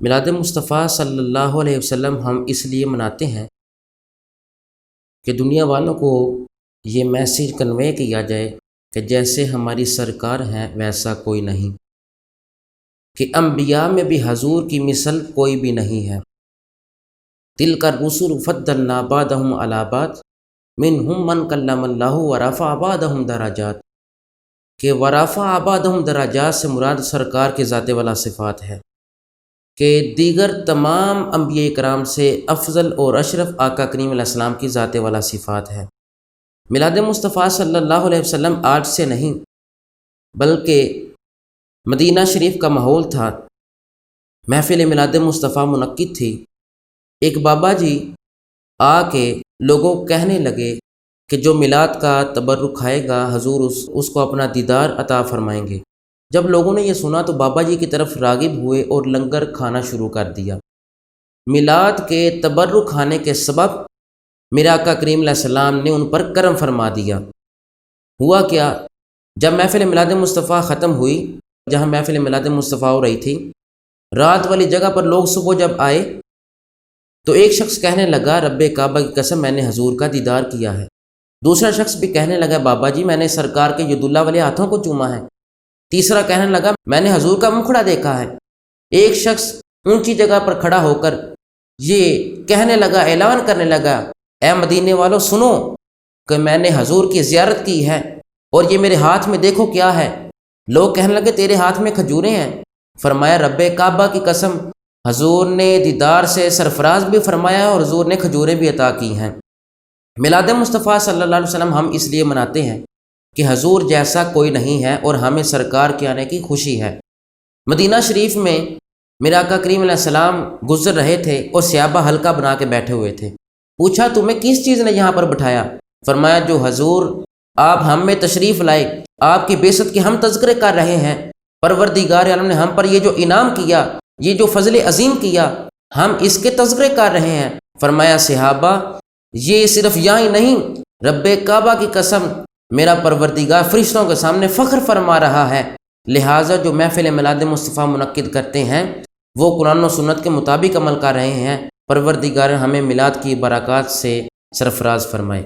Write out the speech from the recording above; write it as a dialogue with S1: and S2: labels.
S1: میلاد مصطفیٰ صلی اللہ علیہ وسلم ہم اس لیے مناتے ہیں کہ دنیا والوں کو یہ میسیج کنوے کیا جائے کہ جیسے ہماری سرکار ہیں ویسا کوئی نہیں، کہ انبیاء میں بھی حضور کی مثل کوئی بھی نہیں ہے۔ تلک الرسل فضلنا بعضهم علی بعض منہم من کلم اللہ ورفع بعضهم درجات، کہ ورفع بعضهم درجات سے مراد سرکار کے ذات والا صفات ہے کہ دیگر تمام انبیاء کرام سے افضل اور اشرف آقا کریم علیہ السلام کی ذات والا صفات ہے۔ میلاد مصطفیٰ صلی اللہ علیہ وسلم آج سے نہیں بلکہ مدینہ شریف کا ماحول تھا، محفل میلاد مصطفیٰ منعقد تھی۔ ایک بابا جی آ کے لوگوں کو کہنے لگے کہ جو میلاد کا تبرک کھائے گا حضور اس کو اپنا دیدار عطا فرمائیں گے۔ جب لوگوں نے یہ سنا تو بابا جی کی طرف راغب ہوئے اور لنگر کھانا شروع کر دیا۔ میلاد کے تبرک کھانے کے سبب میرے آقا کریم علیہ السلام نے ان پر کرم فرما دیا۔ ہوا کیا، جب محفل میلاد مصطفیٰ ختم ہوئی، جہاں محفل میلاد مصطفیٰ ہو رہی تھی، رات والی جگہ پر لوگ صبح جب آئے تو ایک شخص کہنے لگا رب کعبہ کی قسم میں نے حضور کا دیدار کیا ہے۔ دوسرا شخص بھی کہنے لگا بابا جی میں نے سرکار کے ید اللہ والے ہاتھوں کو چوما ہے۔ تیسرا کہنے لگا میں نے حضور کا مکھڑا دیکھا ہے۔ ایک شخص اونچی جگہ پر کھڑا ہو کر یہ کہنے لگا، اعلان کرنے لگا، اے مدینے والوں سنو کہ میں نے حضور کی زیارت کی ہے اور یہ میرے ہاتھ میں دیکھو کیا ہے۔ لوگ کہنے لگے تیرے ہاتھ میں کھجوریں ہیں۔ فرمایا رب کعبہ کی قسم حضور نے دیدار سے سرفراز بھی فرمایا اور حضور نے کھجوریں بھی عطا کی ہیں۔ میلاد مصطفیٰ صلی اللہ علیہ وسلم ہم اس لیے مناتے ہیں کہ حضور جیسا کوئی نہیں ہے اور ہمیں سرکار کے آنے کی خوشی ہے۔ مدینہ شریف میں میرے آقا کریم علیہ السلام گزر رہے تھے اور صحابہ حلقہ بنا کے بیٹھے ہوئے تھے۔ پوچھا تمہیں کس چیز نے یہاں پر بٹھایا؟ فرمایا جو حضور آپ ہم میں تشریف لائے، آپ کی بعثت کے ہم تذکرے کر رہے ہیں، پروردگار عالم نے ہم پر یہ جو انعام کیا، یہ جو فضل عظیم کیا، ہم اس کے تذکرے کر رہے ہیں۔ فرمایا صحابہ یہ صرف یہاں ہی نہیں، رب کعبہ کی قسم میرا پروردگار فرشتوں کے سامنے فخر فرما رہا ہے، لہٰذا جو محفل میلاد مصطفیٰ منعقد کرتے ہیں وہ قرآن و سنت کے مطابق عمل کر رہے ہیں۔ پروردگار ہمیں میلاد کی برکات سے سرفراز فرمائے۔